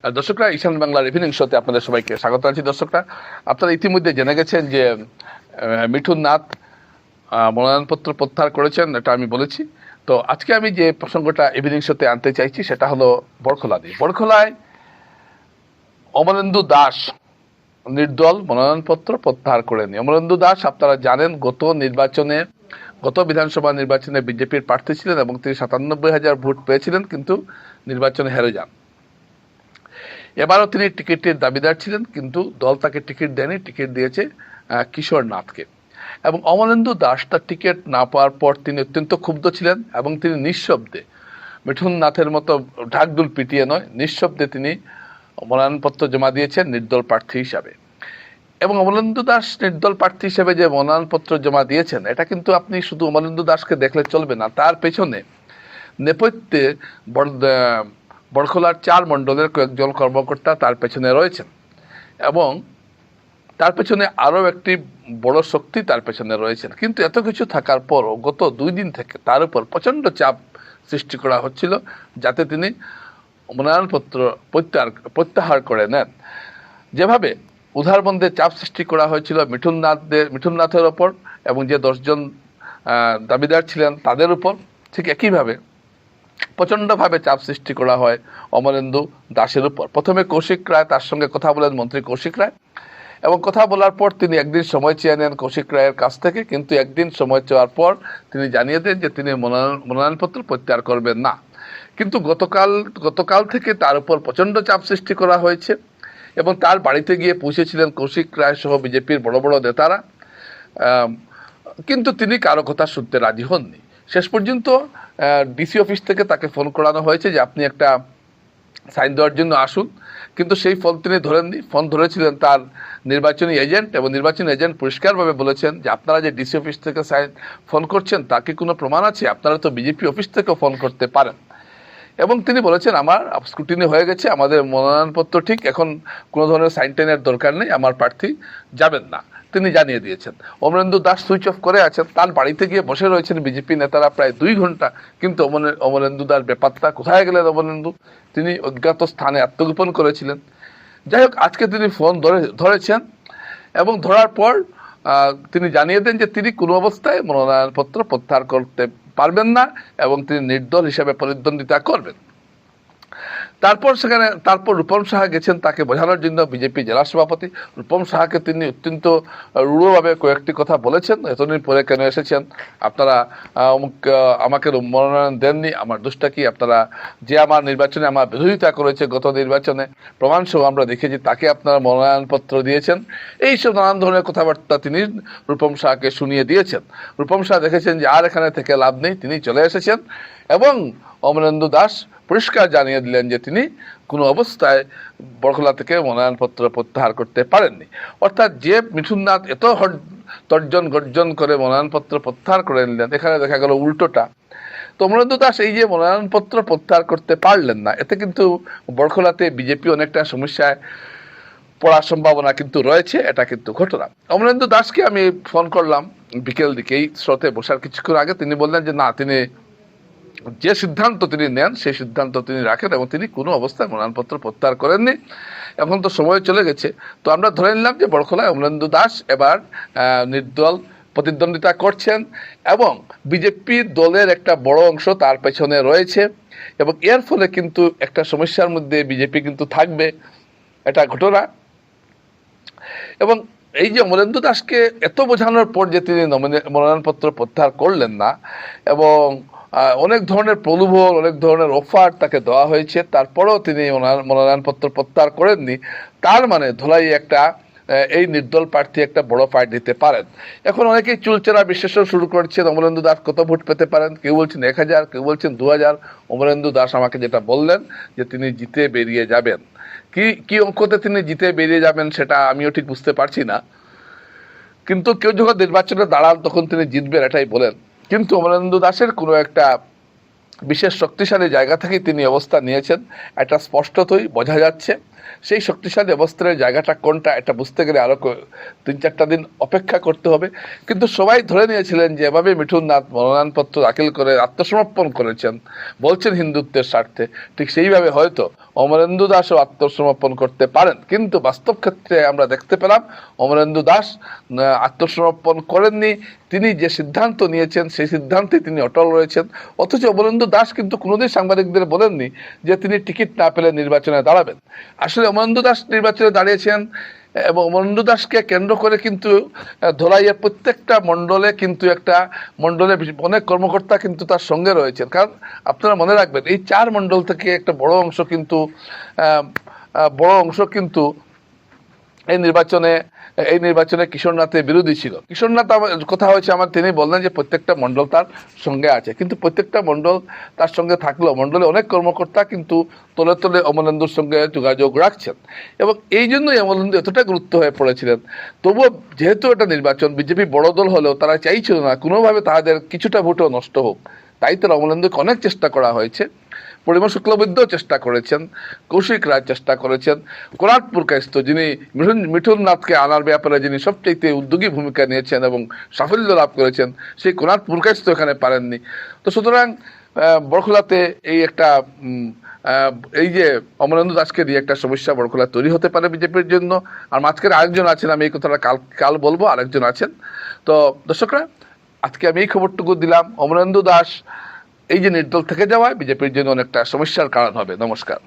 দর্শকরা, ঈশান বাংলার ইভিনিং শোতে আপনাদের সবাইকে স্বাগত জানাচ্ছি। দর্শকরা, আপনারা ইতিমধ্যে জেনে গেছেন যে মিঠুন নাথ মনোনয়নপত্র প্রত্যাহার করেছেন, এটা আমি বলেছি। তো আজকে আমি যে প্রসঙ্গটা ইভিনিং শোতে আনতে চাইছি সেটা হলো বড়খোলা দিয়ে। বড়খোলায় অমলেন্দু দাস নির্দল মনোনয়নপত্র প্রত্যাহার করেনি। অমলেন্দু দাস আপনারা জানেন গত বিধানসভা নির্বাচনে বিজেপির প্রার্থী ছিলেন এবং তিনি ৯৭,০০০ ভোট পেয়েছিলেন, কিন্তু নির্বাচনে হেরে যান। এবারও তিনি টিকিটের দাবিদার ছিলেন, কিন্তু দল তাকে টিকিট দেয়নি, টিকিট দিয়েছে কিশোর নাথকে। এবং অমলেন্দু দাস তার টিকিট না পাওয়ার পর তিনি অত্যন্ত ক্ষুব্ধ ছিলেন এবং তিনি নিঃশব্দে, মিঠুন নাথের মতো ঢাকঢোল পিটিয়ে নয়, নিঃশব্দে তিনি মনোনয়নপত্র জমা দিয়েছেন নির্দল প্রার্থী হিসাবে। এবং অমলেন্দু দাস নির্দল প্রার্থী হিসেবে যে মনোনয়নপত্র জমা দিয়েছেন, এটা কিন্তু আপনি শুধু অমলেন্দু দাসকে দেখলে চলবে না, তার পেছনে নেপথ্যে বড়খোলার ৪ মণ্ডলের কয়েকজন কর্মকর্তা তার পেছনে রয়েছেন এবং তার পেছনে আরও একটি বড় শক্তি তার পেছনে রয়েছেন। কিন্তু এত কিছু থাকার পরও গত ২ দিন থেকে তার উপর প্রচণ্ড চাপ সৃষ্টি করা হচ্ছিল যাতে তিনি মনোনয়নপত্র প্রত্যাহার করে নেন। যেভাবে উধারবন্ধে চাপ সৃষ্টি করা হয়েছিল মিঠুন নাথের ওপর এবং যে ১০ জন দাবিদার ছিলেন তাদের উপর, ঠিক একইভাবে প্রচণ্ডভাবে চাপ সৃষ্টি করা হয় অমলেন্দু দাসের উপর। প্রথমে কৌশিক রায় তার সঙ্গে কথা বলেন, মন্ত্রী কৌশিক রায়, এবং কথা বলার পর তিনি একদিন সময় চেয়ে নেন কৌশিক রায়ের কাছ থেকে। কিন্তু একদিন সময় চাওয়ার পর তিনি জানিয়ে দেন যে তিনি মনোনয়নপত্র প্রত্যাহার করবেন না। কিন্তু গতকাল থেকে তার উপর প্রচণ্ড চাপ সৃষ্টি করা হয়েছে এবং তার বাড়িতে গিয়ে পৌঁছেছিলেন কৌশিক রায় সহ বিজেপির বড় বড় নেতারা, কিন্তু তিনি কারো কথা শুনতে রাজি হননি। শেষ পর্যন্ত ডিসি অফিস থেকে তাকে ফোন করানো হয়েছে যে আপনি একটা সাইন দেওয়ার জন্য আসুন, কিন্তু সেই ফোন তিনি ধরেননি। ফোন ধরেছিলেন তার নির্বাচনী এজেন্ট, এবং নির্বাচনী এজেন্ট পরিষ্কারভাবে বলেছেন যে আপনারা যে ডিসি অফিস থেকে ফোন করছেন তার কি কোনো প্রমাণ আছে? আপনারা তো বিজেপি অফিস থেকেও ফোন করতে পারেন। এবং তিনি বলেছেন আমার স্ক্রুটিনি হয়ে গেছে, আমাদের মনোনয়নপত্র ঠিক, এখন কোনো ধরনের সাইন টাইনের দরকার নেই, আমার প্রার্থী যাবেন না, তিনি জানিয়ে দিয়েছেন। অমলেন্দু দাস সুইচ অফ করে আছেন, তার বাড়িতে গিয়ে বসে রয়েছেন বিজেপি নেতারা প্রায় ২ ঘন্টা, কিন্তু অমলেন্দু দাস ব্যাপারটা কোথায় গেলেন অমলেন্দু, তিনি অজ্ঞাত স্থানে আত্মগোপন করেছিলেন। যাই হোক, আজকে তিনি ফোন ধরেছেন এবং ধরার পর তিনি জানিয়ে দেন যে তিনি কোনো অবস্থায় মনোনয়নপত্র প্রত্যাহার করতে পারবেন না এবং তিনি নির্দল হিসেবে প্রতিদ্বন্দ্বিতা করবেন। তারপর রূপম সাহা গেছেন তাকে বোঝানোর জন্য, বিজেপি জেলা সভাপতি রূপম সাহাকে তিনি অত্যন্ত রূঢ়ভাবে কয়েকটি কথা বলেছেন। এতদিন পরে কেন এসেছেন আপনারা, আমাকে মনোনয়ন দেননি, আমার দোষটা কি? আপনারা যে আমার নির্বাচনে আমার বিরোধিতা করেছে, গত নির্বাচনে প্রমাণসহ আমরা দেখেছি, তাকে আপনারা মনোনয়নপত্র দিয়েছেন। এইসব নানান ধরনের কথাবার্তা তিনি রূপম সাহাকে শুনিয়ে দিয়েছেন। রূপম সাহা দেখেছেন যে আর এখানে থেকে লাভ নেই, তিনি চলে এসেছেন এবং অমলেন্দু দাস পরিষ্কার জানিয়ে দিলেন যে তিনি কোনো অবস্থায় বড়খোলা থেকে মনোনয়নপত্র প্রত্যাহার করতে পারেননি। অর্থাৎ যে মিঠুন নাথ এত তর্জন গর্জন করে মনোনয়নপত্র প্রত্যাহার করে নিলেন, এখানে দেখা গেল উল্টোটা। তো অমলেন্দু দাস এই যে মনোনয়নপত্র প্রত্যাহার করতে পারলেন না, এতে কিন্তু বড়খোলাতে বিজেপি অনেকটা সমস্যায় পড়ার সম্ভাবনা কিন্তু রয়েছে, এটা কিন্তু ঘটনা। অমলেন্দু দাসকে আমি ফোন করলাম বিকেল দিকে, এই স্রোতে বসার কিছুক্ষণ আগে। তিনি বললেন যে না, তিনি যে সিদ্ধান্ত তিনি নেন সেই সিদ্ধান্ত তিনি রাখেন এবং তিনি কোনো অবস্থায় মনোনয়নপত্র প্রত্যাহার করেননি। এখন তো সময় চলে গেছে, তো আমরা ধরে নিলাম যে বড়খোলায় অমলেন্দু দাস এবার নির্দল প্রতিদ্বন্দ্বিতা করছেন এবং বিজেপি দলের একটা বড় অংশ তার পেছনে রয়েছে এবং এর ফলে কিন্তু একটা সমস্যার মধ্যে বিজেপি কিন্তু থাকবে, এটা ঘটনা। এবং এই যে অমলেন্দু দাসকে এত বোঝানোর পর যে তিনি মনোনয়নপত্র প্রত্যাহার করলেন না এবং অনেক ধরনের প্রলোভন, অনেক ধরনের অফার তাকে দেওয়া হয়েছে, তারপরেও তিনি মনোনয়নপত্র প্রত্যাহার করেননি, তার মানে ধোলাই এই নির্দল প্রার্থী একটা বড় ফাইট দিতে পারেন। এখন অনেকেই চুলচেরা বিশ্লেষণ শুরু করছেন অমলেন্দু দাস কত ভোট পেতে পারেন, কেউ বলছেন ১,০০০, কেউ বলছেন ২,০০০। অমলেন্দু দাস আমাকে যেটা বললেন যে তিনি জিতে বেরিয়ে যাবেন। কি অঙ্কতে তিনি জিতে বেরিয়ে যাবেন সেটা আমিও ঠিক বুঝতে পারছি না, কিন্তু কেউ যখন নির্বাচনে দাঁড়ান তখন তিনি জিতবেন এটাই বলেন। কিন্তু অমলেন্দু দাসের কোনো একটা বিশেষ শক্তিশালী জায়গা থেকে তিনি অবস্থা নিয়েছেন, এটা স্পষ্টতই বোঝা যাচ্ছে। সেই শক্তিশালী অবস্থানের জায়গাটা কোনটা এটা বুঝতে গেলে আরও 3-4টা দিন অপেক্ষা করতে হবে। কিন্তু সবাই ধরে নিয়েছিলেন যে এভাবে মিঠুন নাথ মনোনয়নপত্র দাখিল করে আত্মসমর্পণ করেছেন, বলছেন হিন্দুত্বের স্বার্থে, ঠিক সেইভাবে হয়তো অমরেন্দু দাসও আত্মসমর্পণ করতে পারেন। কিন্তু বাস্তব ক্ষেত্রে আমরা দেখতে পেলাম অমরেন্দু দাস আত্মসমর্পণ করেননি। তিনি যে সিদ্ধান্ত নিয়েছেন সেই সিদ্ধান্তে তিনি অটল রয়েছেন। অথচ অমরেন্দু দাস কিন্তু কোনোদিন সাংবাদিকদের বলেননি যে তিনি টিকিট না পেলে নির্বাচনে দাঁড়াবেন। আসলে অমরেন্দু দাস নির্বাচনে দাঁড়িয়েছেন এবং অমরেন্দু দাসকে কেন্দ্র করে কিন্তু ধলাইয়ের প্রত্যেকটা মণ্ডলে কিন্তু একটা মণ্ডলে অনেক কর্মকর্তা কিন্তু তার সঙ্গে রয়েছেন। কারণ আপনারা মনে রাখবেন এই 4 মণ্ডল থেকে একটা বড় অংশ কিন্তু এই নির্বাচনে কিশোরনাথের বিরোধী ছিল। কিশোরনাথ কথা হয়েছে আমার, তিনি বললেন যে প্রত্যেকটা মণ্ডল তার সঙ্গে আছে, কিন্তু প্রত্যেকটা মণ্ডল তার সঙ্গে থাকলেও মণ্ডলে অনেক কর্মকর্তা কিন্তু তলে তলে অমলেন্দুর সঙ্গে যোগাযোগ রাখছেন এবং এই জন্যই অমলেন্দু এতটা গুরুত্ব হয়ে পড়েছিলেন। তবুও যেহেতু এটা নির্বাচন, বিজেপি বড় দল হলেও তারা চাইছিল না কোনোভাবে তাদের কিছুটা ভোটও নষ্ট হোক, তাই তো অমলেন্দুকে অনেক চেষ্টা করা হয়েছে। পরিমল শুক্লবৈদ্যও চেষ্টা করেছেন, কৌশিক রায় চেষ্টা করেছেন, কোনার্কপুর কায়স্থ যিনি মিঠুন নাথকে আনার ব্যাপারে যিনি সবচেয়ে উদ্যোগী ভূমিকা নিয়েছেন এবং সাফল্য লাভ করেছেন, সেই কোনার্কপুর কায়স্থ এখানে পারেননি। তো সুতরাং বরখোলাতে এই যে অমরেন্দু দাসকে দিয়ে একটা সমস্যা বরখোলা তৈরি হতে পারে বিজেপির জন্য। আর মাঝখানে আরেকজন আছেন, আমি এই কথাটা কাল বলবো, আরেকজন আছেন। তো দর্শকরা, আজকে আমি এই খবরটুকু দিলাম, অমরেন্দু দাস এই যে নির্দল থেকে যাওয়ায় বিজেপির জন্য অনেকটা সমস্যার কারণ হবে। নমস্কার।